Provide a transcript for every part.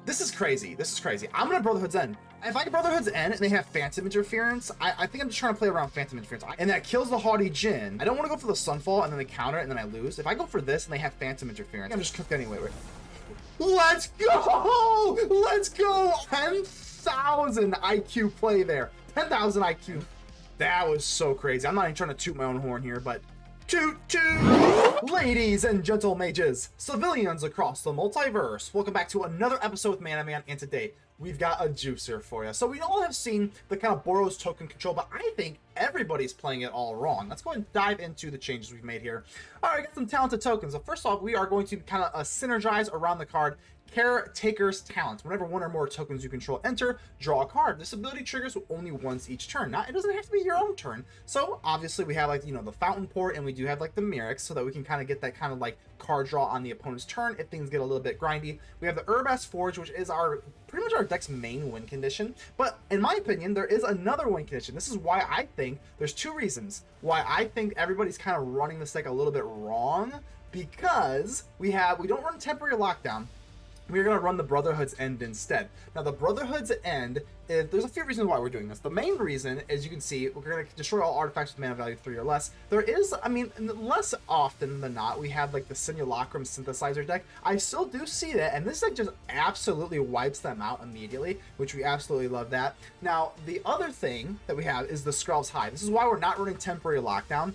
This is crazy. This is crazy. I'm gonna Brotherhood's End. If I get Brotherhood's End and they have Phantom Interference, I think I'm just trying to play around Phantom Interference. And that kills the Haughty Djinn. I don't want to go for the Sunfall and then they counter it and then I lose. If I go for this and they have Phantom Interference, I'm just cooked anyway. Let's go! Let's go! 10,000 IQ play there. 10,000 IQ. That was so crazy. I'm not even trying to toot my own horn here, but toot toot! Ladies and gentle mages, civilians across the multiverse, welcome back to another episode with Mana Man, and today we've got a juicer for you. So we all have seen the kind of Boros token control, but I think everybody's playing it all wrong. Let's go ahead and dive into the changes we've made here. All right, got some talented tokens. So first off, we are going to kind of synergize around the card Caretaker's talent. Whenever one or more tokens you control enter, draw a card. This ability triggers only once each turn. Now, it doesn't have to be your own turn. So obviously we have, like, you know, the Fountainport, and we do have like the Mirrex, so that we can kind of get that kind of like card draw on the opponent's turn if things get a little bit grindy. We have the Urabrask Forge, which is our pretty much our deck's main win condition. But in my opinion, there is another win condition. This is why I think there's two reasons why I think everybody's kind of running this deck a little bit wrong, because we don't run temporary lockdown. We're going to run the Brotherhood's End instead. Now, the Brotherhood's End, there's a few reasons why we're doing this. The main reason, as you can see, we're going to destroy all artifacts with mana value 3 or less. There is, I mean, less often than not, we have like the Simulacrum Synthesizer deck. I still do see that, and this deck just absolutely wipes them out immediately, which we absolutely love that. Now, the other thing that we have is the Skrelv's Hive. This is why we're not running temporary lockdown.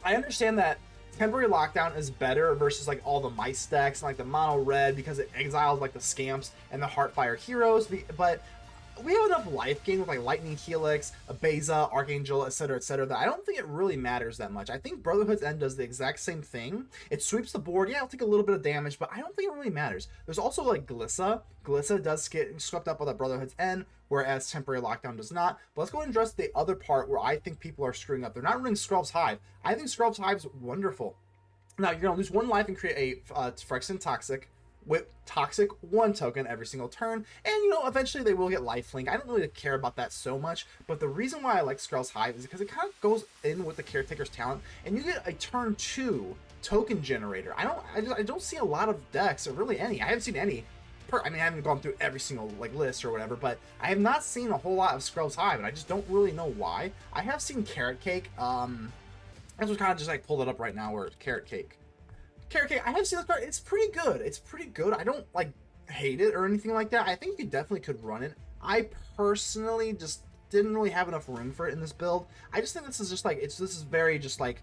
I understand that temporary lockdown is better versus like all the mice decks and like the mono red, because it exiles like the scamps and the Heartfire heroes, but we have enough life gain with like Lightning Helix, a Beza, Archangel, etc., that I don't think it really matters that much. I think Brotherhood's End does the exact same thing. It sweeps the board. Yeah, it'll take a little bit of damage, but I don't think it really matters. There's also like Glissa. Glissa does get swept up by the Brotherhood's End, whereas temporary lockdown does not. But let's go ahead and address the other part where I think people are screwing up. They're not running Skrelv's Hive. I think Skrelv's Hive's wonderful. Now, you're going to lose 1 life and create a Phyrexian Toxic with Toxic 1 token every single turn, and you know, eventually they will get lifelink. I don't really care about that so much, but the reason why I like Skrelv's Hive is because it kind of goes in with the Caretaker's talent, and you get a turn 2 token generator. I don't see a lot of decks, or really any. I haven't seen any. I mean, I haven't gone through every single like list or whatever, but I have not seen a whole lot of Skrelv's Hive, and I just don't really know why. I have seen Carrot Cake. I was kind of just like pulled it up right now, where Carrot Cake. I have seen this card. It's pretty good. It's pretty good. I don't like hate it or anything like that. I think you definitely could run it. I personally just didn't really have enough room for it in this build. I just think this is just like this is very just like,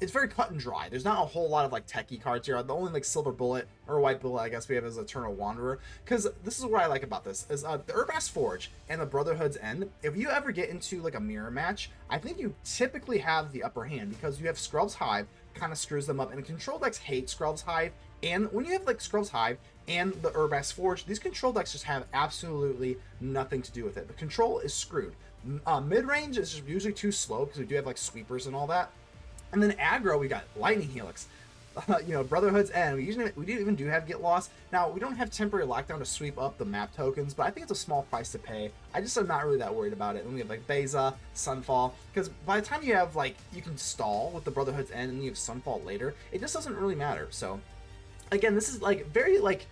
it's very cut and dry. There's not a whole lot of like techie cards here. The only like silver bullet or white bullet I guess we have is Eternal Wanderer, because this is what I like about this is the Urabrask Forge and the Brotherhood's End. If you ever get into like a mirror match, I think you typically have the upper hand, because you have Skrelv's Hive kind of screws them up, and control decks hate Skrelv's Hive. And when you have like Skrelv's Hive and the Urabrask Forge, these control decks just have absolutely nothing to do with it. The control is screwed. Mid-range is just usually too slow, because we do have like sweepers and all that. And then aggro, we got Lightning Helix. You know, Brotherhood's End. We even do have Get Lost. Now, we don't have temporary lockdown to sweep up the map tokens, but I think it's a small price to pay. I just am not really that worried about it. And we have like Beza, Sunfall, because by the time you have like, you can stall with the Brotherhood's End and you have Sunfall later, it just doesn't really matter. So again, this is like very like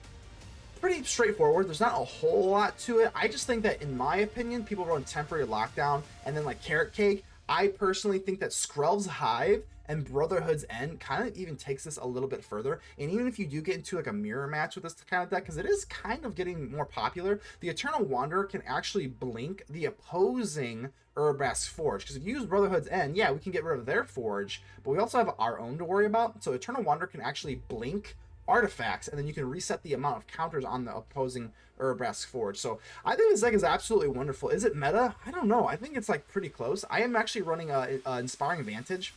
pretty straightforward. There's not a whole lot to it. I just think that, in my opinion, people run temporary lockdown and then like Carrot Cake. I personally think that Skrelv's Hive and Brotherhood's End kind of even takes this a little bit further. And even if you do get into like a mirror match with this kind of deck, because it is kind of getting more popular, the Eternal Wanderer can actually blink the opposing Urabrask Forge. Because if you use Brotherhood's End, yeah, we can get rid of their Forge, but we also have our own to worry about. So Eternal Wanderer can actually blink artifacts, and then you can reset the amount of counters on the opposing Urabrask Forge. So I think this deck is absolutely wonderful. Is it meta? I don't know. I think it's like pretty close. I am actually running a Inspiring Vantage,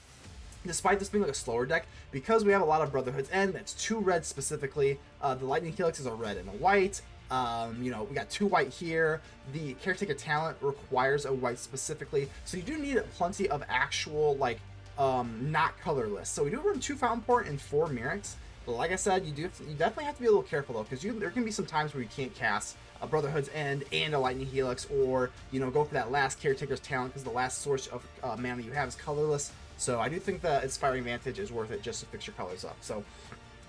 despite this being like a slower deck, because we have a lot of Brotherhood's End. That's 2 red specifically. The Lightning Helix is a red and a white. You know, we got 2 white here. The Caretaker talent requires a white specifically, so you do need plenty of actual like not colorless. So we do run 2 Fountainport and 4 Mirrex. Like I said, you definitely have to be a little careful though, because there can be some times where you can't cast a Brotherhood's End and a Lightning Helix, or you know, go for that last Caretaker's talent, because the last source of mana you have is colorless. So I do think that Inspiring Vantage is worth it just to fix your colors up. So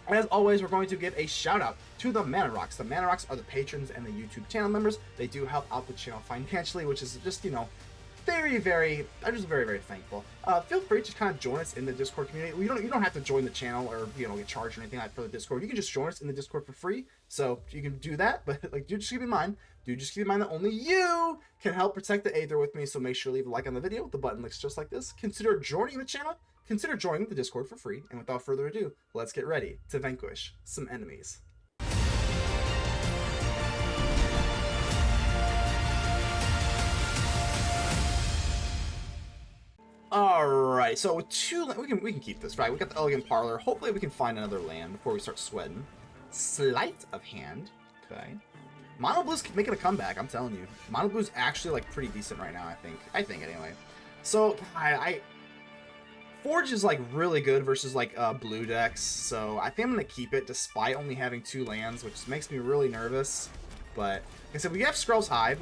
As always, we're going to give a shout out to the Mana Rocks. The Mana Rocks are the patrons and the YouTube channel members. They do help out the channel financially, which is just, you know, I'm just very, very thankful. Feel free to kind of join us in the Discord community. You don't have to join the channel or, you know, get charged or anything like for the Discord. You can just join us in the Discord for free. So you can do that, but like, do just keep in mind that only you can help protect the Aether with me. So make sure to leave a like on the video. The button looks just like this. Consider joining the channel. Consider joining the Discord for free. And without further ado, let's get ready to vanquish some enemies. Alright, so with two, we can keep this, right? We got the Elegant Parlor. Hopefully we can find another land before we start sweating. Sleight of Hand. Okay. Mono Blue's making a comeback, I'm telling you. Mono Blue's actually like pretty decent right now, I think anyway. So Forge is like really good versus like blue decks, so I think I'm gonna keep it despite only having 2 lands, which makes me really nervous. But like I said, we have Skrelv's Hive.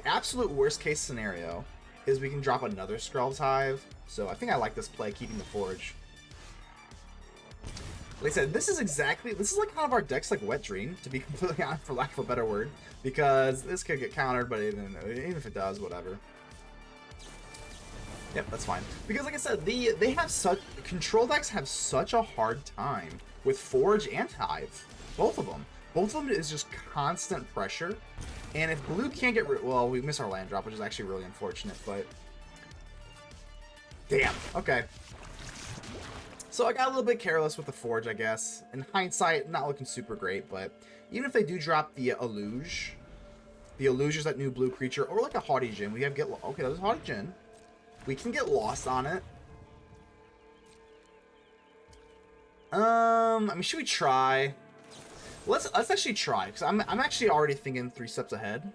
Absolute worst case scenario is we can drop another Skrelv's Hive. So I think I like this play, keeping the Forge. Like I said, this is like kind of our deck's like wet dream, to be completely honest, for lack of a better word, because this could get countered, but even if it does, whatever. Yep, that's fine. Because like I said, they have control decks have such a hard time with Forge and Hive. Both of them. Both of them is just constant pressure. And if blue can't get rid, well, we miss our land drop, which is actually really unfortunate, but damn. Okay. So I got a little bit careless with the Forge, I guess. In hindsight, not looking super great, but even if they do drop the Illuge is that new blue creature, or like a Haughty Djinn, we have okay, that was Haughty Djinn. We can get lost on it. I mean, should we try? Let's actually try, because I'm actually already thinking 3 steps ahead.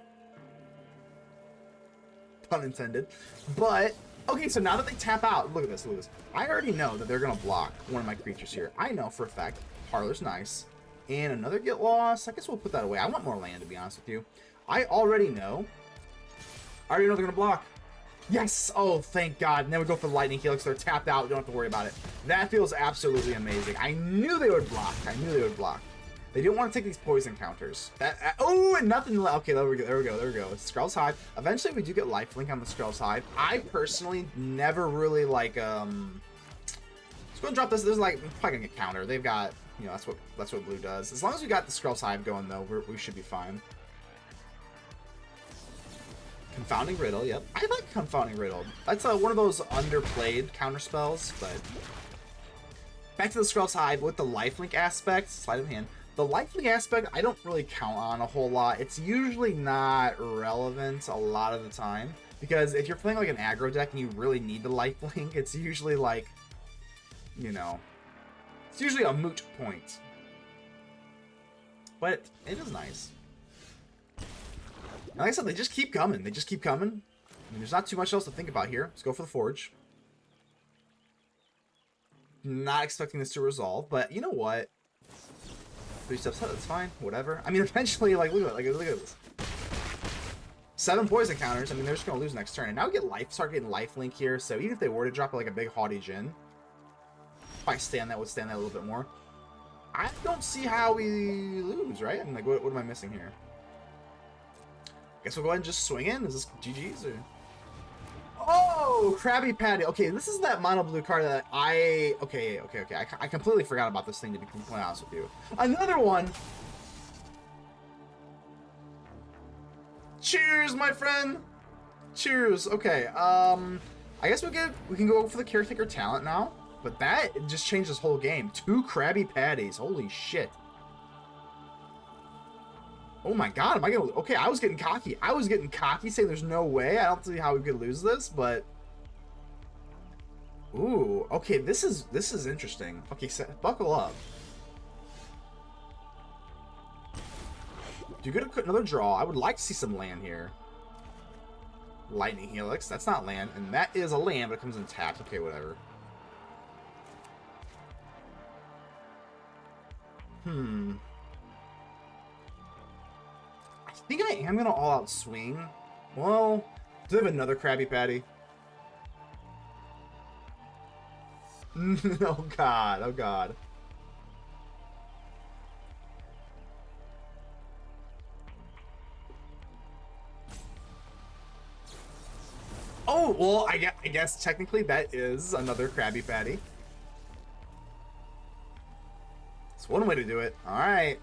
Pun intended. But okay, so now that they tap out, look at this, I already know that they're gonna block one of my creatures here. I know for a fact. Parlor's nice. And another get lost. I guess we'll put that away. I want more land, to be honest with you. I already know they're gonna block. Yes! Oh, thank God. And then we go for the Lightning Helix. They're tapped out. We don't have to worry about it. That feels absolutely amazing. I knew they would block. They didn't want to take these poison counters. Oh, and nothing. Okay, there we go. Skrelv's Hive. Eventually, we do get lifelink on the Skrelv's Hive. I personally never really like. Let's go and drop this. This is like probably gonna get counter. They've got, you know, that's what blue does. As long as we got the Skrelv's Hive going though, we should be fine. Confounding Riddle, yep. I like Confounding Riddle. That's one of those underplayed counter spells, but back to the Skrelv's Hive with the lifelink aspect, sleight of hand. The lifelink aspect, I don't really count on a whole lot. It's usually not relevant a lot of the time, because if you're playing like an aggro deck and you really need the lifelink, it's usually like, you know, it's usually a moot point. But it is nice. Like I said, they just keep coming. I mean, there's not too much else to think about here. Let's go for the Forge. Not expecting this to resolve, but you know what? 3 steps ahead, that's fine. Whatever. I mean, eventually, like, look at this. 7 poison counters. I mean, they're just gonna lose next turn. And now we start getting lifelink here. So even if they were to drop like a big Haughty Djinn, if I would stand that a little bit more. I don't see how we lose, right? I mean, like, what am I missing here? Guess we'll go ahead and just swing in. Is this GG's or? Oh, Krabby Patty. Okay, this is that mono blue card that okay. I completely forgot about this thing, to be completely honest with you. Another one. Cheers, my friend. Cheers. Okay. I guess we can go for the Caretaker talent now, but that just changed this whole game. 2 Krabby Patties. Holy shit. Oh my God, am I gonna... Okay, I was getting cocky. Saying there's no way. I don't see how we could lose this, but... Ooh, okay, this is interesting. Okay, buckle up. Do you get another draw? I would like to see some land here. Lightning Helix, that's not land, and that is a land, but it comes in tapped. Okay, whatever. I think I am going to all-out swing. Well, do they have another Krabby Patty? Oh God, oh God. Oh, well, I guess technically that is another Krabby Patty. It's one way to do it. All right.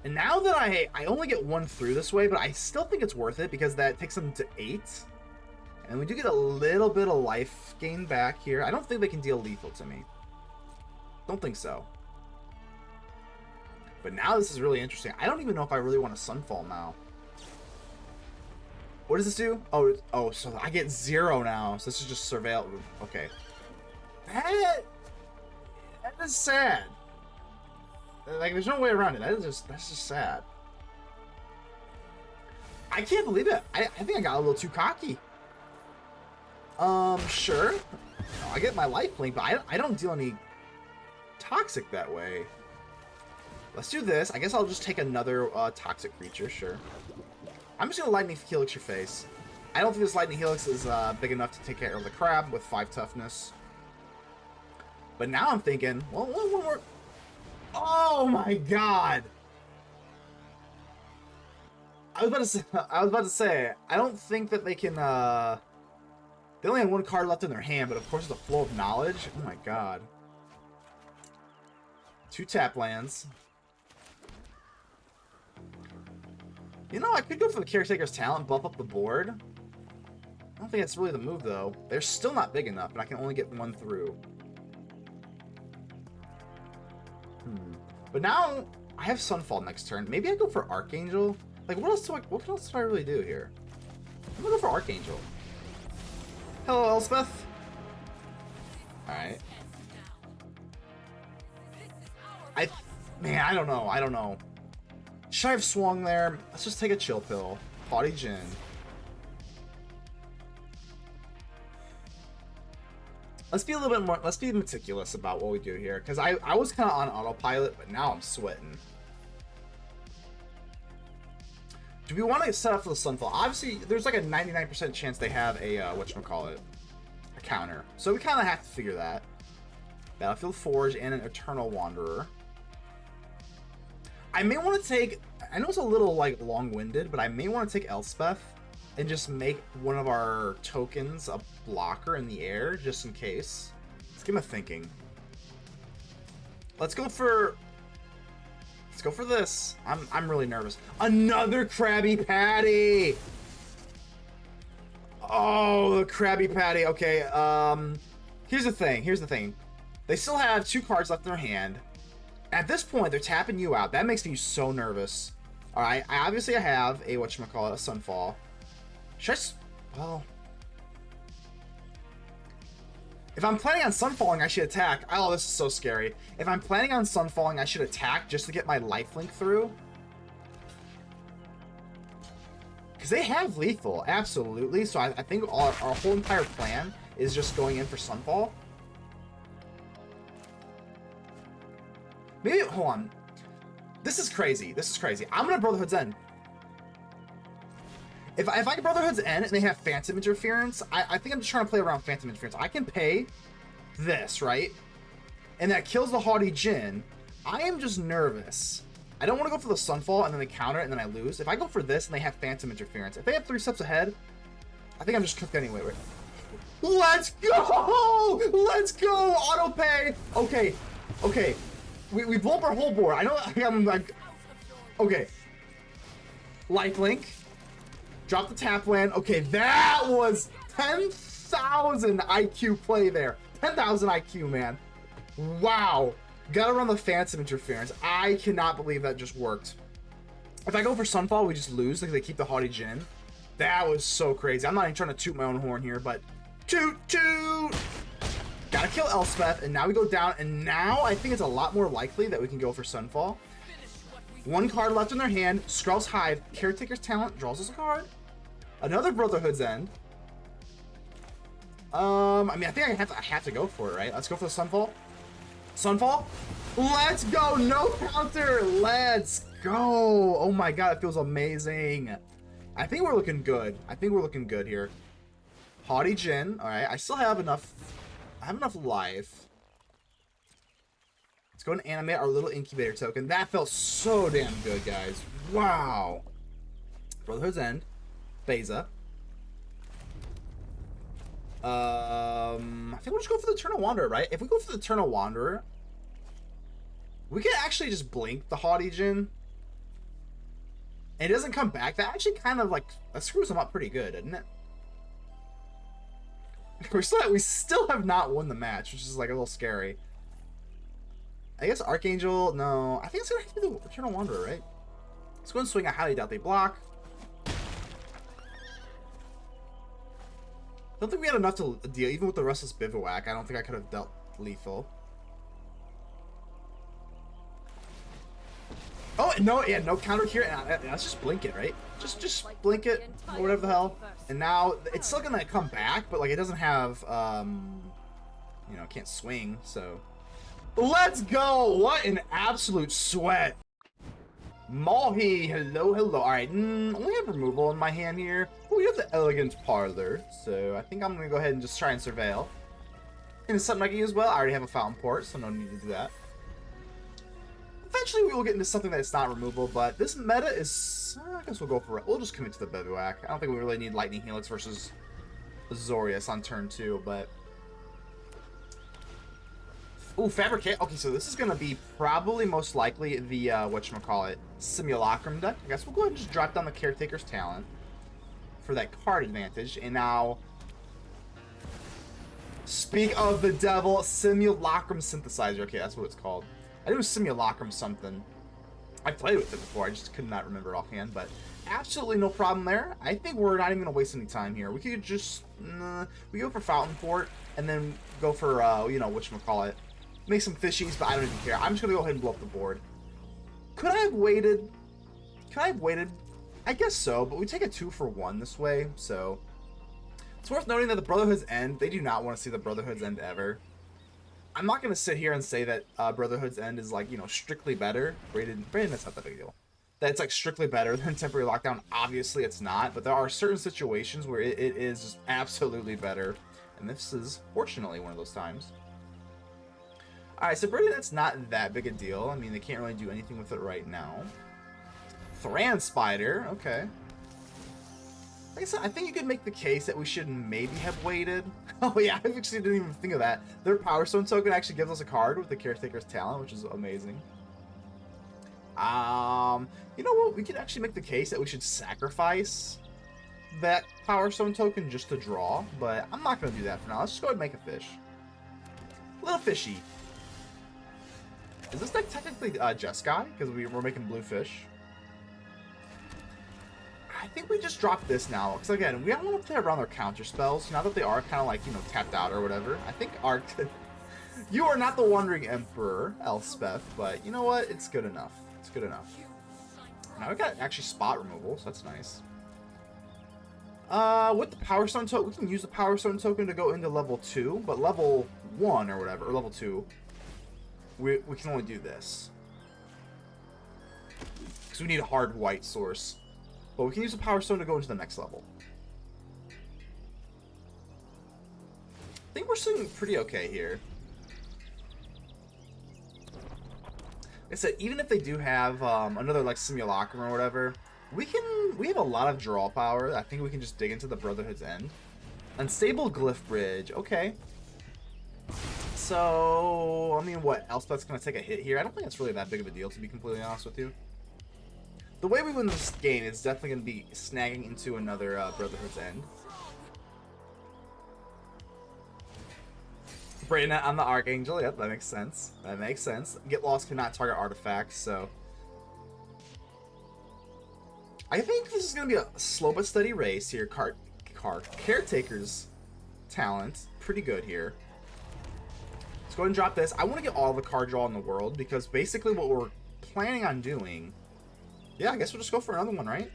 And now that I only get one through this way, but I still think it's worth it because that takes them to 8. And we do get a little bit of life gain back here. I don't think they can deal lethal to me. Don't think so. But now this is really interesting. I don't even know if I really want a Sunfall now. What does this do? Oh, so I get 0 now. So this is just surveil. Okay. That is sad. Like, there's no way around it. That's just sad. I can't believe it. I think I got a little too cocky. Sure. I get my life link, but I don't deal any toxic that way. Let's do this. I guess I'll just take another toxic creature, sure. I'm just gonna Lightning Helix your face. I don't think this Lightning Helix is big enough to take care of the crab with 5 toughness. But now I'm thinking, well, one more. Oh my god! I was about to say, I don't think that they can. They only had 1 card left in their hand, but of course it's a flow of knowledge. Oh my god! 2 tap lands. You know, I could go for the Caretaker's talent, buff up the board. I don't think it's really the move though. They're still not big enough, and I can only get 1 through. But now I have Sunfall next turn. Maybe I go for Archangel. Like, what else do I really do here? I'm gonna go for Archangel. Hello, Elspeth. All right. Man, I don't know. Should I have swung there? Let's just take a chill pill. Haughty Djinn. Let's be a little bit more, let's be meticulous about what we do here. Because I was kind of on autopilot, but now I'm sweating. Do we want to set up for the Sunfall? Obviously, there's like a 99% chance they have a, whatchamacallit, a counter. So we kind of have to figure that. Battlefield Forge and an Eternal Wanderer. I may want to take, I know it's a little like long-winded, but I may want to take Elspeth and just make one of our tokens a blocker in the air, just in case. Let's get my thinking. Let's go for this. I'm really nervous. Another Krabby Patty! Oh, the Krabby Patty. Okay, here's the thing. They still have 2 cards left in their hand. At this point, they're tapping you out. That makes me so nervous. Alright, obviously I have a, whatchamacallit, a Sunfall. Should I well, if I'm planning on Sunfalling, I should attack. Oh, this is so scary. If I'm planning on Sunfalling, I should attack just to get my lifelink through. Because they have lethal, absolutely. So I think our whole entire plan is just going in for Sunfall. Maybe, hold on. This is crazy. I'm gonna Brotherhood's End. If I get Brotherhood's End and they have Phantom Interference, I think I'm just trying to play around Phantom Interference. I can pay this, right? And that kills the Haughty Djinn. I am just nervous. I don't want to go for the Sunfall and then they counter it and then I lose. If I go for this and they have Phantom Interference, if they have 3 steps ahead, I think I'm just cooked anyway. Let's go! Let's go! Auto pay! Okay. We blew up our whole board. I know I'm like... Okay. Lifelink. Drop the tap land. Okay, that was 10,000 IQ play there. 10,000 IQ, man. Wow. Gotta run the Phantom Interference. I cannot believe that just worked. If I go for Sunfall, we just lose because they keep the Haughty Djinn. That was so crazy. I'm not even trying to toot my own horn here, but toot toot. Gotta kill Elspeth, and now we go down, and now I think it's a lot more likely that we can go for Sunfall. 1 card left in their hand. Skrelv's Hive. Caretaker's Talent draws us a card. Another Brotherhood's End. I mean, I think I have to go for it, right? Let's go for the Sunfall. Sunfall. Let's go. No counter. Let's go. Oh my god, it feels amazing. I think we're looking good. Here. Haughty Djinn. All right, I still have enough. I have enough life. Let's go and animate our little incubator token. That felt so damn good, guys. Wow. Brotherhood's End. Beza. I think we'll just go for the Eternal Wanderer, right? If we go for the Eternal Wanderer, we can actually just blink the Haughty Djinn. And it doesn't come back. That actually kind of like that screws him up pretty good, doesn't it? We still have not won the match, which is like a little scary. I guess Archangel, no. I think it's gonna have to be the Eternal Wanderer, right? Let's go and swing. I highly doubt they block. Don't think we had enough to deal, even with the Restless Bivouac. I don't think I could have dealt lethal. Oh no, yeah, no counter here. Let's just blink it, right? Just blink it, or whatever the hell. And now it's still gonna come back, but like it doesn't have, you know, it can't swing. So let's go! What an absolute sweat. Mahi, hello, hello. All right, only have removal in my hand here. Oh, we have the Elegant Parlor, so I think I'm gonna go ahead and just try and surveil. And it's something I can use well. I already have a Fountainport, so no need to do that. Eventually, we will get into something that's not removable, but this meta is. I guess we'll go for it. We'll just commit to the Bivouac. I don't think we really need Lightning Helix versus Azorius on turn 2, but. Ooh, Fabricate. Okay, so this is going to be probably most likely the, whatchamacallit, Simulacrum deck. I guess we'll go ahead and just drop down the Caretaker's Talent for that card advantage. And now, speak of the devil, Simulacrum Synthesizer. Okay, that's what it's called. I knew it was Simulacrum something. I played with it before, I just could not remember offhand, but absolutely no problem there. I think we're not even going to waste any time here. We could just, we go for Fountainport, and then go for, you know, whatchamacallit. Make some fishies, but I don't even care. I'm just going to go ahead and blow up the board. Could I have waited? Could I have waited? I guess so, but we take a 2-for-1 this way, so. It's worth noting that the Brotherhood's End, they do not want to see the Brotherhood's End ever. I'm not going to sit here and say that Brotherhood's End is, like, you know, strictly better. Brandon, that's not that big a deal. That it's, like, strictly better than Temporary Lockdown. Obviously, it's not. But there are certain situations where it is just absolutely better. And this is, fortunately, one of those times. Alright, so Brandon, that's not that big a deal. I mean, they can't really do anything with it right now. Thran Spider, okay. Like I said, I think you could make the case that we should maybe have waited. Oh yeah, I actually didn't even think of that. Their Power Stone token actually gives us a card with the Caretaker's Talent, which is amazing. You know what? We could actually make the case that we should sacrifice that Power Stone token just to draw, but I'm not going to do that for now. Let's just go ahead and make a fish. Little fishy. Is this deck technically Jeskai? Because we're making blue fish. I think we just drop this now, because again, we don't want to play around their counter spells, now that they are kind of like, you know, tapped out or whatever. I think you are not the Wandering Emperor, Elspeth, but you know what? It's good enough. It's good enough. Now we got actually spot removal, so that's nice. With the Power Stone token, we can use the Power Stone token to go into level 2, but level 1 or whatever, or level 2, we can only do this. Because we need a hard white source. But we can use the Power Stone to go into the next level. I think we're sitting pretty okay here. Like I said, even if they do have another like Simulacrum or whatever, we have a lot of draw power. I think we can just dig into the Brotherhood's End. Unstable Glyph Bridge, okay. So, I mean, what, Elspeth's gonna take a hit here? I don't think it's really that big of a deal, to be completely honest with you. The way we win this game is definitely going to be snagging into another Brotherhood's End. Braying on the Archangel, yep, that makes sense. That makes sense. Get Lost cannot target artifacts, so. I think this is going to be a slow but steady race here. Caretaker's Talent, pretty good here. Let's go ahead and drop this. I want to get all the card draw in the world, because basically what we're planning on doing. Yeah, I guess we'll just go for another one, right?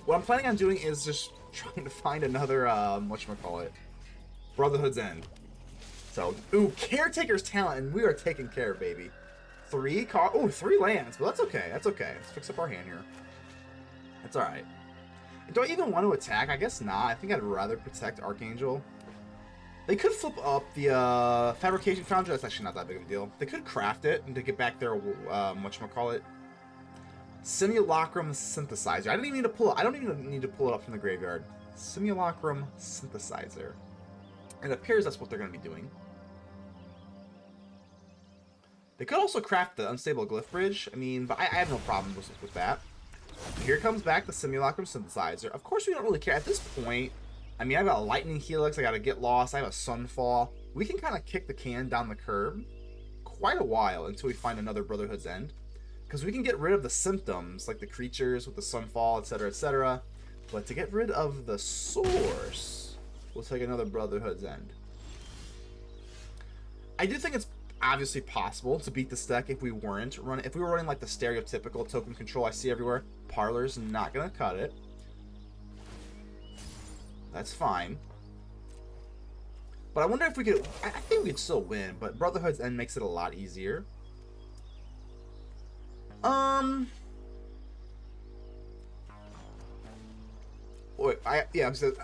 What I'm planning on doing is just trying to find another, whatchamacallit, Brotherhood's End. So, ooh, Caretaker's Talent, and we are taking care, baby. 3 lands, but that's okay, that's okay. Let's fix up our hand here. That's alright. Do I even want to attack? I guess not. I think I'd rather protect Archangel. They could flip up the, Fabrication Foundry. That's actually not that big of a deal. They could craft it and to get back their, whatchamacallit, Simulacrum Synthesizer. I don't even need to pull it up from the graveyard. Simulacrum Synthesizer. It appears that's what they're going to be doing. They could also craft the Unstable Glyph Bridge. I mean, but I have no problem with that. Here comes back the Simulacrum Synthesizer. Of course, we don't really care. At this point, I mean, I got a Lightning Helix. I got to Get Lost. I have a Sunfall. We can kind of kick the can down the curb quite a while until we find another Brotherhood's End. Because we can get rid of the symptoms, like the creatures with the Sunfall, etc., etc. But to get rid of the source, we'll take another Brotherhood's End. I do think it's obviously possible to beat this deck if we weren't running. If we were running like the stereotypical token control I see everywhere, Parlor's not gonna cut it. That's fine. But I wonder if we could. I think we could still win, but Brotherhood's End makes it a lot easier. Wait, I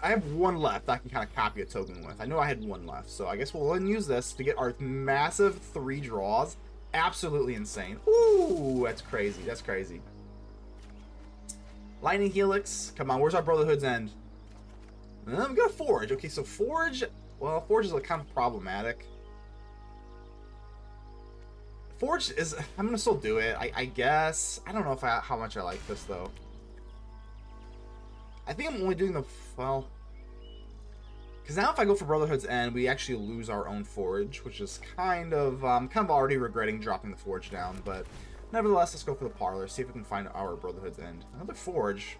have one left I can kind of copy a token with. I know I had one left, so I guess we'll go ahead and use this to get our massive 3 draws. Absolutely insane. Ooh, that's crazy. That's crazy. Lightning Helix. Come on, where's our Brotherhood's End? And then we got Forge. Okay, so Forge. Well, Forge is kind of problematic. Forge is. I'm gonna still do it. I guess. I don't know if how much I like this though. I think I'm only doing the, well, because now if I go for Brotherhood's End, we actually lose our own Forge, which is kind of already regretting dropping the Forge down, but nevertheless, let's go for the Parlor, see if we can find our Brotherhood's End. Another Forge,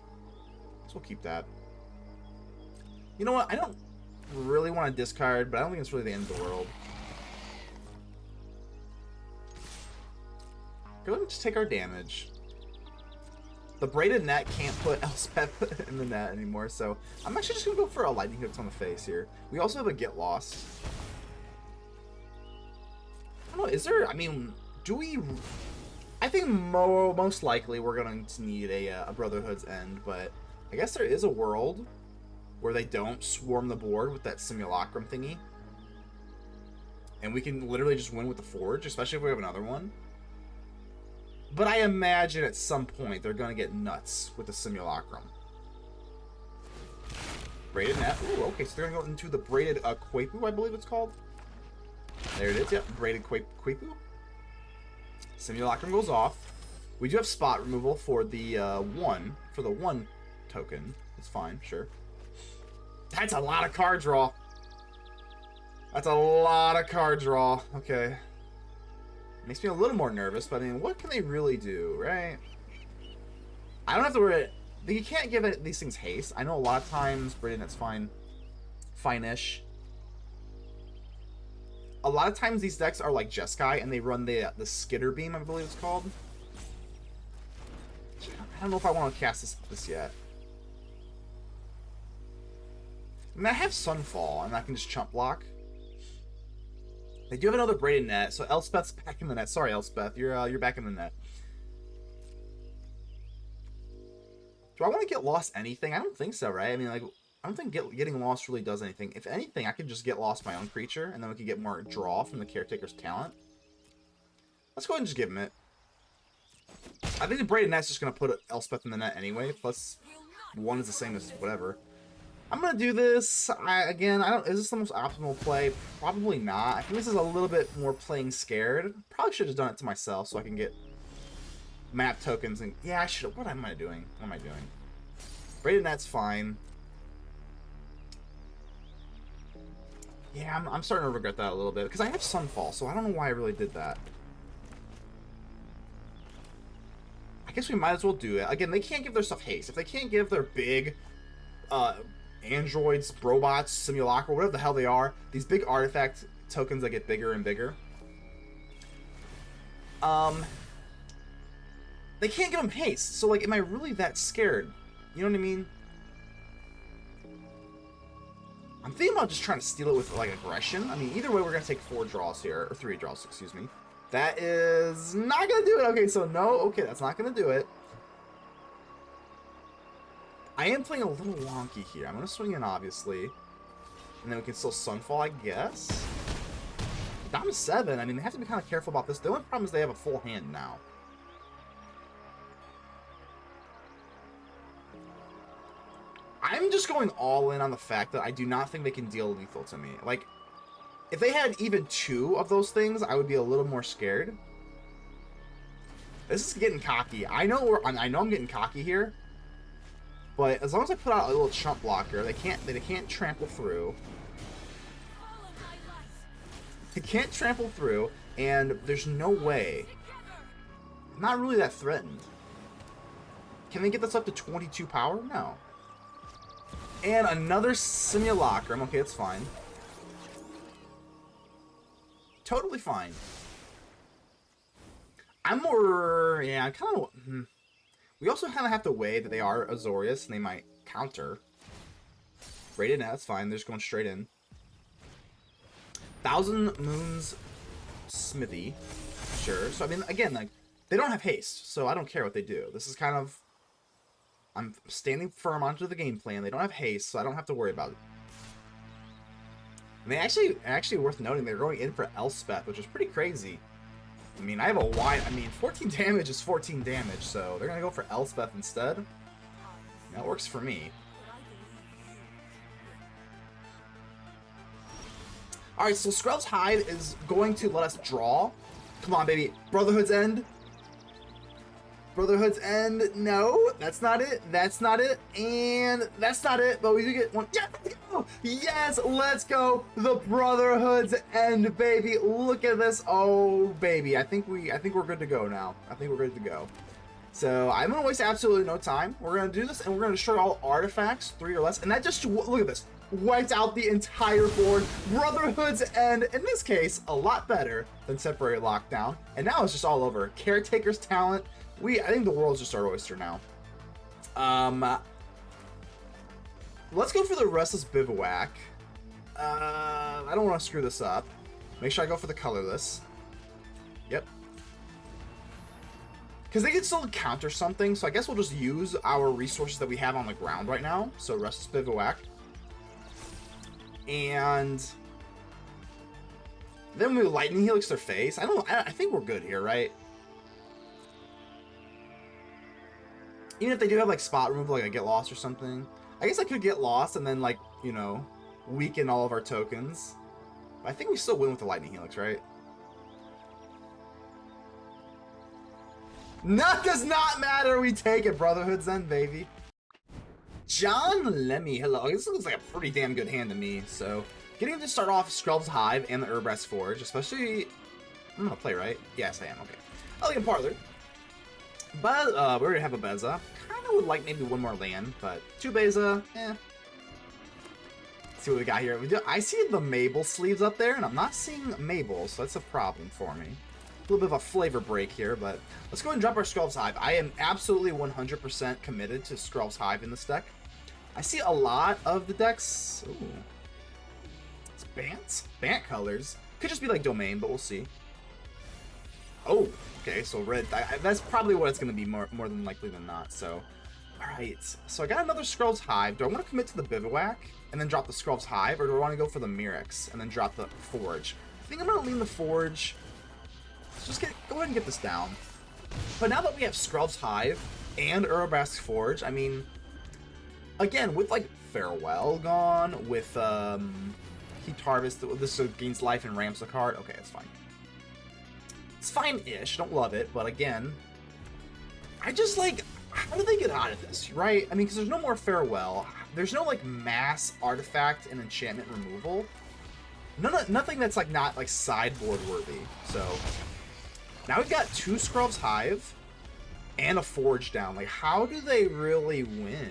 so we'll keep that. You know what, I don't really want to discard, but I don't think it's really the end of the world. Go ahead and just take our damage. The braided net can't put Elspeth in the net anymore, so I'm actually just going to go for a Lightning Helix on the face here. We also have a Get Lost. I don't know, is there, I mean, do we... I think most likely we're going to need a Brotherhood's End, but I guess there is a world where they don't swarm the board with that Simulacrum thingy. And we can literally just win with the Forge, especially if we have another one. But I imagine at some point they're going to get nuts with the Simulacrum. Braided net. Ooh, okay, so they're going to go into the braided Quapu, I believe it's called. There it is, yep, braided Quapu. Simulacrum goes off. We do have spot removal for the one token. It's fine, sure. That's a lot of card draw. That's a lot of card draw. Okay. Makes me a little more nervous, but I mean, what can they really do, right? I don't have to worry. You can't give these things haste. I know a lot of times, Britain, that's fine. Fine-ish. A lot of times these decks are like Jeskai, and they run the Skitter Beam, I believe it's called. I don't know if I want to cast this yet. I mean, I have Sunfall, and I can just chump block. They do have another braided net, so Elspeth's back in the net. Sorry, Elspeth, you're back in the net. Do I want to get lost anything? I don't think so, right? I mean, like, I don't think getting lost really does anything. If anything, I could just get lost my own creature, and then we could get more draw from the Caretaker's talent. Let's go ahead and just give him it. I think the braided net's just gonna put Elspeth in the net anyway. Plus, 1 is the same as whatever. I'm gonna do this. Again, is this the most optimal play? Probably not. I think this is a little bit more playing scared. Probably should have done it to myself so I can get map tokens and yeah, I should. What am I doing? What am I doing? Braided net's fine. Yeah, I'm starting to regret that a little bit because I have Sunfall, so I don't know why I really did that. I guess we might as well do it. Again, they can't give their stuff haste. If they can't give their big androids, robots, simulacra, whatever the hell they are, these big artifact tokens that get bigger and bigger, they can't give them haste. So, like, am I really that scared? You know what I mean? I'm thinking about just trying to steal it with, like, aggression. I mean, either way, we're going to take 4 draws here, or 3 draws, excuse me. That is not going to do it. Okay, so no, okay, that's not going to do it. I am playing a little wonky here. I'm going to swing in, obviously. And then we can still Sunfall, I guess. Down to 7. I mean, they have to be kind of careful about this. The only problem is they have a full hand now. I'm just going all in on the fact that I do not think they can deal lethal to me. Like, if they had even 2 of those things, I would be a little more scared. This is getting cocky. I know I'm getting cocky here, but as long as I put out a little chump blocker, they can't trample through. They can't trample through, and there's no way. I'm not really that threatened. Can they get this up to 22 power? No. And another simulacrum. Okay, it's fine. Totally fine. I'm more... Yeah, I kind of... We also kind of have to weigh that they are Azorius, and they might counter. Rated, that's fine. They're just going straight in. Thousand Moons Smithy. Sure. So, I mean, again, like, they don't have haste, so I don't care what they do. This is kind of... I'm standing firm onto the game plan. They don't have haste, so I don't have to worry about it. And they actually worth noting, they're going in for Elspeth, which is pretty crazy. I mean, I have a wide... I mean, 14 damage is 14 damage, so they're going to go for Elspeth instead. That works for me. Alright, so Skrelv's Hive is going to let us draw. Come on, baby. Brotherhood's End. Brotherhood's End. No, that's not it. That's not it. And that's not it. But we do get one. Yeah, let's go. Yes, let's go. The Brotherhood's End, baby. Look at this. Oh, baby. I think we're good to go now. I think we're good to go. So I'm gonna waste absolutely no time. We're gonna do this, and we're gonna destroy all artifacts, 3 or less. And that just look at this. Wiped out the entire board. Brotherhood's End, in this case, a lot better than Temporary Lockdown. And now it's just all over. Caretaker's Talent. I think the world's just our oyster now. Let's go for the Restless Bivouac. I don't want to screw this up. Make sure I go for the colorless. Yep. Because they can still counter something, so I guess we'll just use our resources that we have on the ground right now. So Restless Bivouac. And then we Lightning Helix their face. I think we're good here, right? Even if they do have like spot removal, like I get lost or something. I guess I could get lost and then, like, you know, weaken all of our tokens. But I think we still win with the Lightning Helix, right? That does not matter. We take it. Brotherhood's End, baby. John Lemmy, hello. This looks like a pretty damn good hand to me. So, getting to start off Skrelv's Hive and the Urabrask Forge, especially... I'm gonna play, right? Yes, I am. Okay. Elegant Parlor. But, we already have a Beza. Kinda would like maybe one more land, but 2 Beza, eh. Let's see what we got here. I see the Mabel sleeves up there, and I'm not seeing Mabel, so that's a problem for me. A little bit of a flavor break here, but let's go ahead and drop our Skrelv's Hive. I am absolutely 100% committed to Skrelv's Hive in this deck. I see a lot of the decks. Ooh. It's Bant? Bant colors. Could just be like Domain, but we'll see. Oh, okay, so red. That's probably what it's going to be more than likely than not. So, alright. So I got another Skrelv's Hive. Do I want to commit to the Bivouac and then drop the Skrelv's Hive, or do I want to go for the Mirrex and then drop the Forge? I think I'm going to lean the Forge. Let's just go ahead and get this down. But now that we have Skrelv's Hive and Urabrask's Forge, I mean, again, with like Farewell gone, with Heaped Harvest, this gains life and ramps the card. Okay, it's fine. It's fine-ish. Don't love it, but again, I just like, how do they get out of this, right? I mean, because there's no more Farewell. There's no like mass artifact and enchantment removal. Nothing that's like not like sideboard worthy. So now we've got 2 Skrelv's Hive and a Forge down. Like, how do they really win?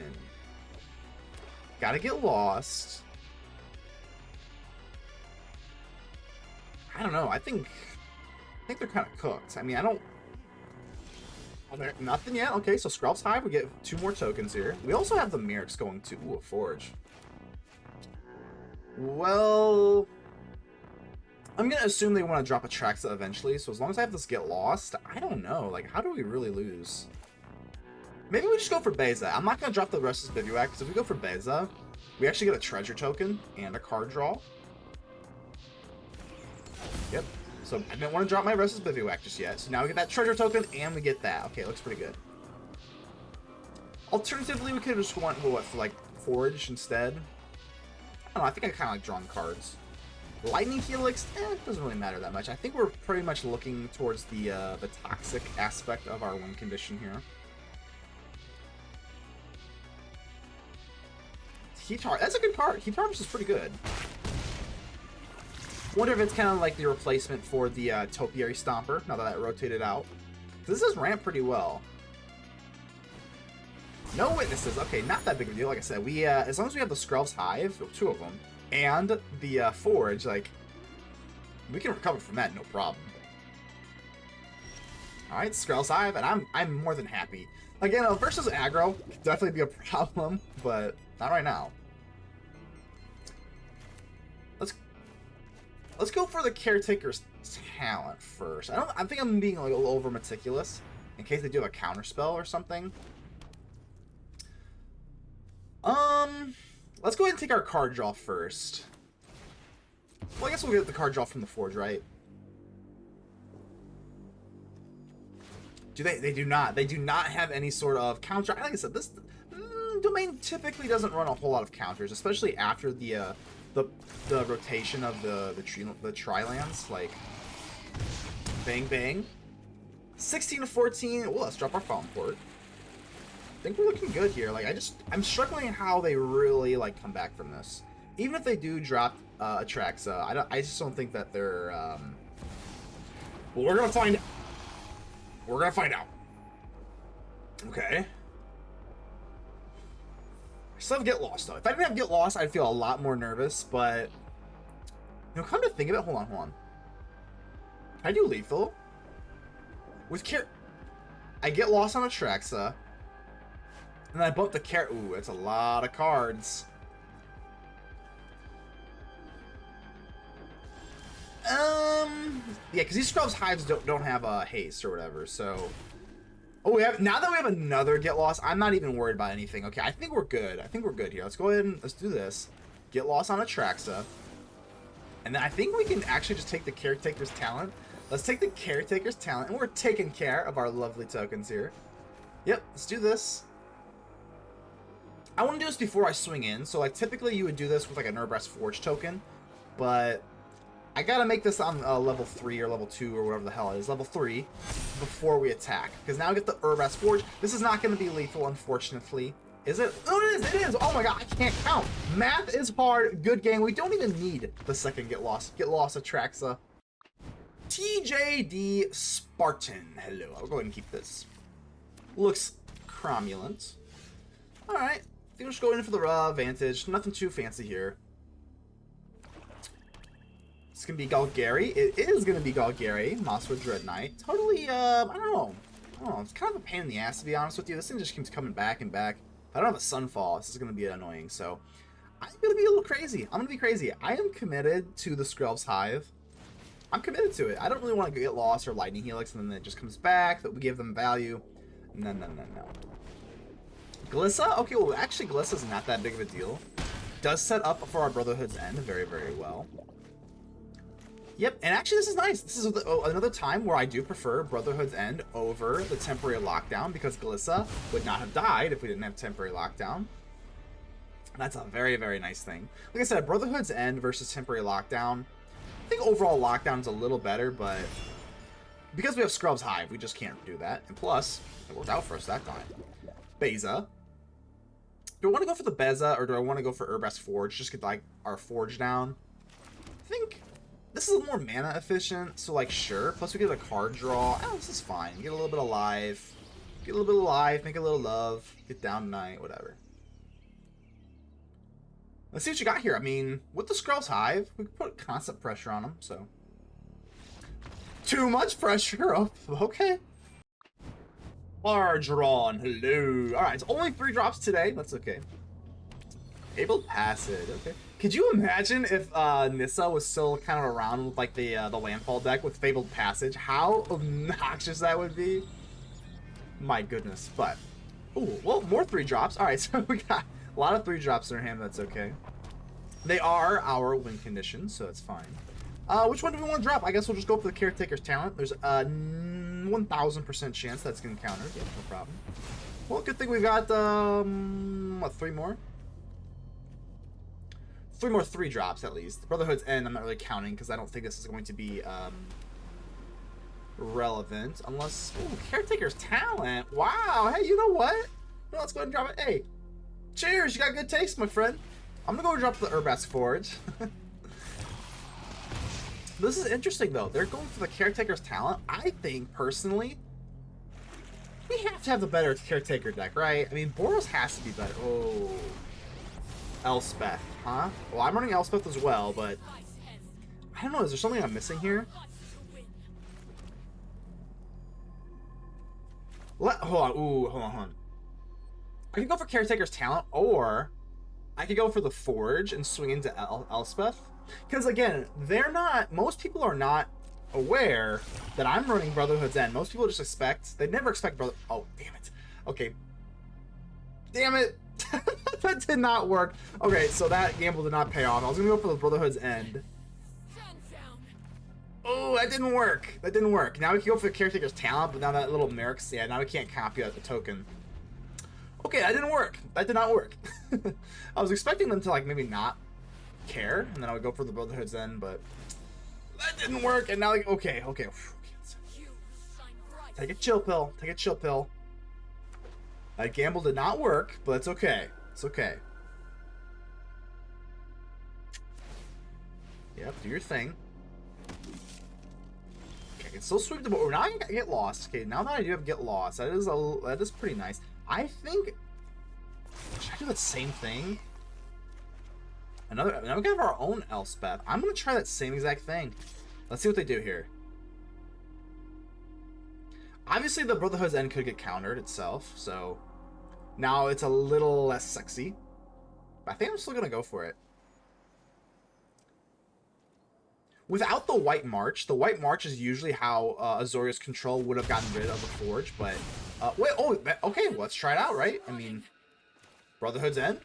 Gotta get lost. I don't know. I think they're kind of cooked. I mean, I don't... Nothing yet. Okay, so Skrelv's Hive, we get 2 more tokens here. We also have the Mirrex going to... Ooh, a Forge. Well... I'm going to assume they want to drop a Traxa eventually, so as long as I have this get lost, I don't know. Like, how do we really lose? Maybe we just go for Beza. I'm not going to drop the Restless Bivouac, because if we go for Beza, we actually get a treasure token and a card draw. Yep. So I didn't want to drop my Restless Bivouac just yet. So now we get that treasure token, and we get that. Okay, looks pretty good. Alternatively, we could have just went, what, for like Forge instead. I don't know, I think I kind of like drawing cards. Lightning Helix, it doesn't really matter that much. I think we're pretty much looking towards the toxic aspect of our win condition here. Heat Harvest, that's a good card. Heat Harvest is pretty good. Wonder if it's kind of like the replacement for the Topiary Stomper, now that that rotated out. This does ramp pretty well. No witnesses. Okay, not that big of a deal. Like I said, we as long as we have the Skrelv's Hive, 2 of them, and the Forge, like, we can recover from that, no problem. All right, Skrelv's Hive, and I'm more than happy. Again, versus aggro could definitely be a problem, but not right now. Let's go for the Caretaker's talent first. I think I'm being like a little over meticulous in case they do a counter spell or something. Let's go ahead and take our card draw first. Well, I guess we'll get the card draw from the Forge, right? They do not have any sort of counter. Like I said, this domain typically doesn't run a whole lot of counters, especially after the rotation of the tri-lands. Like, bang bang, 16 to 14. Well, let's drop our Fountainport. I think we're looking good here. Like, I'm struggling how they really like come back from this. Even if they do drop Atraxa, I just don't think that they're. Well, we're gonna find. We're gonna find out. Okay. I still have Get Lost though. If I didn't have Get Lost, I'd feel a lot more nervous. But you know, come to think of it, hold on. Can I do lethal with I get lost on Atraxa. And then I bump the Carrot. Ooh, that's a lot of cards. Yeah, because these Skrelv's Hives don't have haste or whatever, so. Oh, now that we have another Get Lost, I'm not even worried about anything. Okay, I think we're good. I think we're good here. Let's go ahead and let's do this. Get Lost on Atraxa. And then I think we can actually just take the Caretaker's talent. Let's take the Caretaker's talent, and we're taking care of our lovely tokens here. Yep, let's do this. I want to do this before I swing in, so like typically you would do this with like a Urabrask Forge token, but I gotta make this on level 3 or level 2 or whatever the hell it is, level 3, before we attack. Because now I get the Urabrask Forge. This is not going to be lethal, unfortunately. Is it? Oh, it is! It is! Oh my god, I can't count! Math is hard. Good game. We don't even need the second Get Lost. Get Lost Atraxa. TJD Spartan. Hello. I'll go ahead and keep this. Looks cromulent. Alright. I think we'll just go in for the Vantage. Nothing too fancy here. It's gonna be Golgari. It is gonna be Golgari. Mosswood Dread Knight. Totally, I don't know. It's kind of a pain in the ass, to be honest with you. This thing just keeps coming back and back. If I don't have a Sunfall, this is gonna be annoying. So, I'm gonna be a little crazy. I'm gonna be crazy. I am committed to the Skrelv's Hive. I'm committed to it. I don't really want to get lost or Lightning Helix, and then it just comes back. That we give them value. No. Glissa? Okay, well, actually, Glissa's not that big of a deal. Does set up for our Brotherhood's End very, very well. Yep, and actually this is nice. This is another time where I do prefer Brotherhood's End over the Temporary Lockdown, because Glissa would not have died if we didn't have Temporary Lockdown. That's a very, very nice thing. Like I said, Brotherhood's End versus Temporary Lockdown. I think overall Lockdown's a little better, but because we have Skrelv's Hive, we just can't do that. And plus, it worked out for us that time. Beza. Do I want to go for the Beza, or do I want to go for Urabrask Forge? Just get like our Forge down. I think this is a little more mana efficient, so like sure. Plus we get a card draw. Oh, this is fine. Get a little bit of life. Get a little bit of life, make a little love, get down tonight, whatever. Let's see what you got here. I mean, with the Skrelv's Hive, we can put constant pressure on them, so. Too much pressure. Oh, okay. Large drawn. Hello. Alright, it's only 3 drops today. That's okay. Fabled Passage. Okay. Could you imagine if Nissa was still kind of around with like the Landfall deck with Fabled Passage? How obnoxious that would be. My goodness. But, ooh, well, more 3 drops. Alright, so we got a lot of 3 drops in our hand. That's okay. They are our win conditions, so it's fine. Which one do we want to drop? I guess we'll just go for the Caretaker's talent. There's a 1000% chance that's going to counter. Yeah, no problem. Well, good thing we've got, what, 3 more? 3 more 3-drops at least. Brotherhood's End, I'm not really counting because I don't think this is going to be relevant. Unless... Ooh, Caretaker's Talent. Wow. Hey, you know what? Well, let's go ahead and drop it. Hey, cheers. You got good taste, my friend. I'm going to go and drop the Urabrask Forge. This is interesting, though. They're going for the Caretaker's Talent. I think, personally, we have to have the better Caretaker deck, right? I mean, Boros has to be better. Oh. Elspeth, huh? Well, I'm running Elspeth as well, but... I don't know. Is there something I'm missing here? Hold on. Ooh, hold on. I can go for Caretaker's Talent, or I could go for the Forge and swing into Elspeth. Because, again, they're not... Most people are not aware that I'm running Brotherhood's End. Most people just expect... They never expect Brother... Oh, damn it. Okay. Damn it. That did not work. Okay, so that gamble did not pay off. I was going to go for the Brotherhood's End. Oh, that didn't work. That didn't work. Now we can go for the Caretaker's Talent, but now that little Mirrex... Yeah, now we can't copy out the token. Okay, that didn't work. That did not work. I was expecting them to, like, maybe not care, and then I would go for the Brotherhood's End, but that didn't work, and now, like, okay. Take a chill pill. Take a chill pill. That gamble did not work, but it's okay. It's okay. Yep, do your thing. Okay, I can still sweep the board. Now I can get lost. Okay, now that I do have get lost, that is pretty nice. I think... Should I do that same thing? Now we have our own Elspeth. I'm going to try that same exact thing. Let's see what they do here. Obviously, the Brotherhood's End could get countered itself, so now it's a little less sexy. But I think I'm still going to go for it. Without the White March is usually how Azorius Control would have gotten rid of the Forge, but... wait, oh, okay, let's try it out, right? I mean, Brotherhood's End?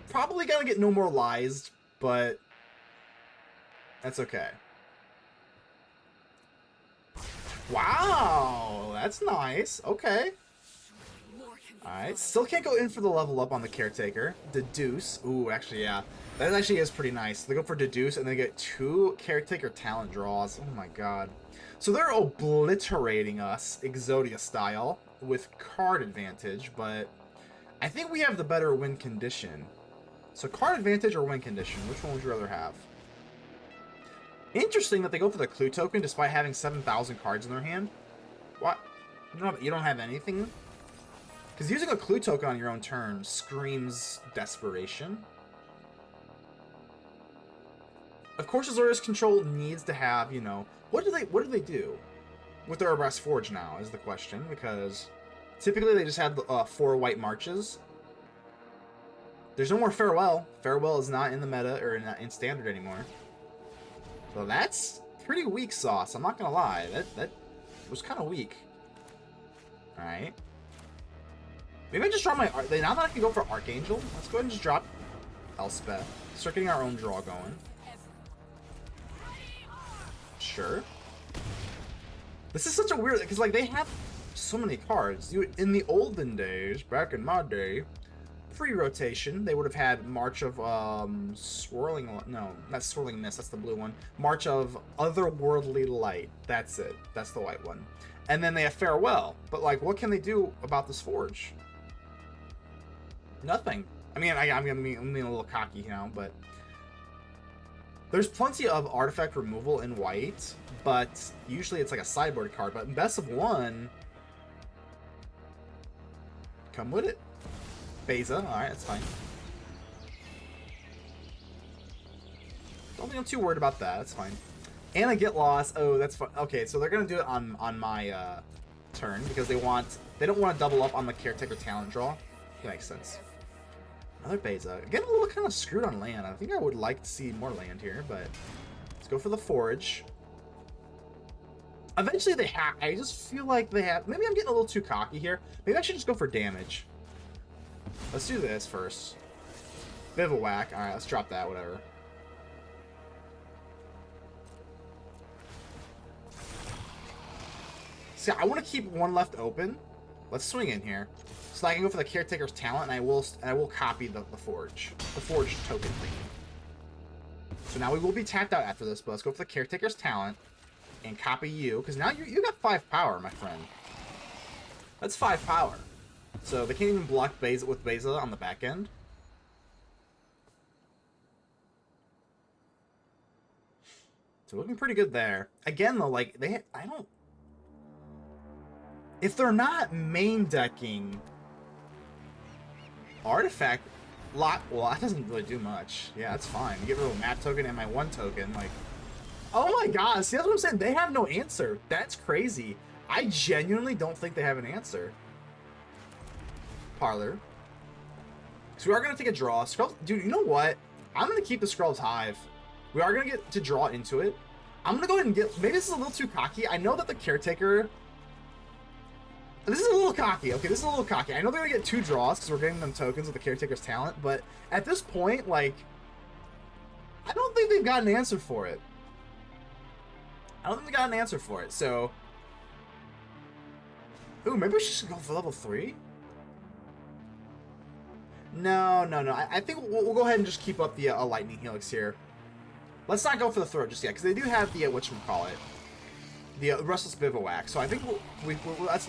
Probably gonna get no more lies, but that's okay. Wow, that's nice. Okay. Alright, still can't go in for the level up on the Caretaker. Deduce. Ooh, actually, yeah. That actually is pretty nice. They go for Deduce, and they get 2 Caretaker talent draws. Oh my god. So they're obliterating us, Exodia style, with card advantage, but I think we have the better win condition. So card advantage or win condition, which one would you rather have? Interesting that they go for the clue token despite having 7,000 cards in their hand. What? You don't have anything? Because using a clue token on your own turn screams desperation. Of course, Azorius Control needs to have, you know... What do they do with their Urabrask Forge now is the question, because typically they just have 4 White Marches. There's no more Farewell. Farewell is not in the meta, or in Standard anymore. So that's pretty weak sauce, I'm not gonna lie. That was kind of weak. Alright. Maybe I just drop my... Now that I can go for Archangel, let's go ahead and just drop Elspeth. Start getting our own draw going. Sure. This is such a weird... Because, like, they have so many cards. In the olden days, back in my day, pre-rotation, they would have had March of Swirling... No, not Swirling Mist. That's the blue one. March of Otherworldly Light. That's it. That's the white one. And then they have Farewell. But, like, what can they do about this Forge? Nothing. I mean, I'm being a little cocky now, but... There's plenty of artifact removal in white, but usually it's like a sideboard card. But in Best of 1... Come with it. Beza. Alright, that's fine. Don't think I'm too worried about that. That's fine. And I get lost. Oh, that's fun. Okay, so they're gonna do it on my turn because they don't want to double up on the Caretaker talent draw. That makes sense. Another Beza. Getting a little kind of screwed on land. I think I would like to see more land here, but let's go for the Forge. Eventually they have. I just feel like they have. Maybe I'm getting a little too cocky here. Maybe I should just go for damage. Let's do this first. Bivouac. All right, let's drop that. Whatever. See, I want to keep one left open. Let's swing in here. So I can go for the Caretaker's talent, and I will copy the Forge token thing. So now we will be tapped out after this, but let's go for the Caretaker's talent and copy you, because now you got 5 power, my friend. That's 5 power. So they can't even block Beza with Beza on the back end. So looking pretty good there. Again though, like if they're not main decking artifact lot, well, that doesn't really do much. Yeah, that's fine. You get rid of a map token and my 1 token, like, oh my god, see, that's what I'm saying. They have no answer. That's crazy. I genuinely don't think they have an answer. Parlor. So we are gonna take a draw. Skrelv, dude, you know what? I'm gonna keep the Skrelv's Hive. We are gonna get to draw into it. I'm gonna go ahead and get, maybe this is a little too cocky. I know that the Caretaker, this is a little cocky. Okay, this is a little cocky. I know they're gonna get 2 draws because we're getting them tokens with the Caretaker's talent, but at this point, like, I don't think they've got an answer for it. I don't think they got an answer for it, so... Ooh, maybe we should go for level 3? No. I think we'll go ahead and just keep up the Lightning Helix here. Let's not go for the throat just yet, because they do have the, whatchamacallit, the Restless Bivouac. So I think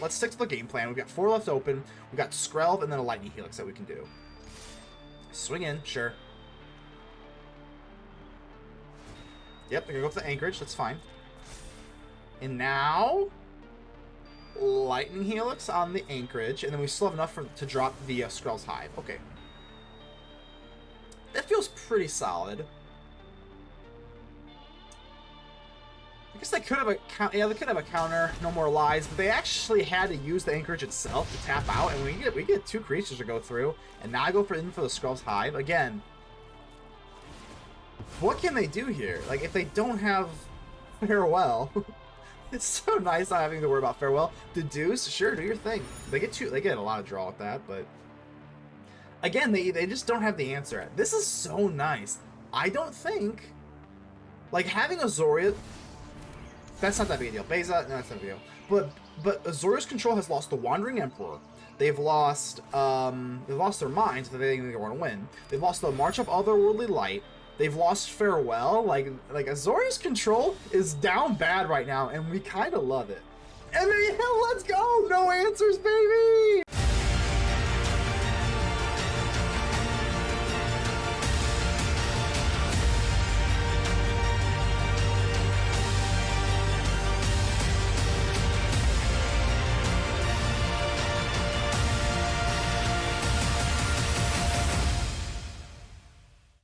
let's stick to the game plan. We've got 4 left open. We've got Skrelv and then a Lightning Helix that we can do. Swing in, sure. Yep, they're going to go for the Anchorage. That's fine. And now... Lightning Helix on the Anchorage, and then we still have enough to drop the Skrelv's Hive. Okay. That feels pretty solid. I guess they could have they could have a counter, no more lies, but they actually had to use the Anchorage itself to tap out, and we get 2 creatures to go through, and now I go in for the Skrelv's Hive. Again, what can they do here? Like, if they don't have Farewell... It's so nice not having to worry about Farewell. Deduce, sure, do your thing. They get a lot of draw with that, but again, they just don't have the answer. This is so nice. I don't think, like, having Azoria, that's not that big a deal. Beza, no, that's not a big deal. But Azoria's control has lost the Wandering Emperor. They've lost their minds that they think they want to win. They've lost the March of Otherworldly Light. They've lost Farewell. Like Azoria's control is down bad right now, and we kind of love it. And then, let's go! No answers, baby!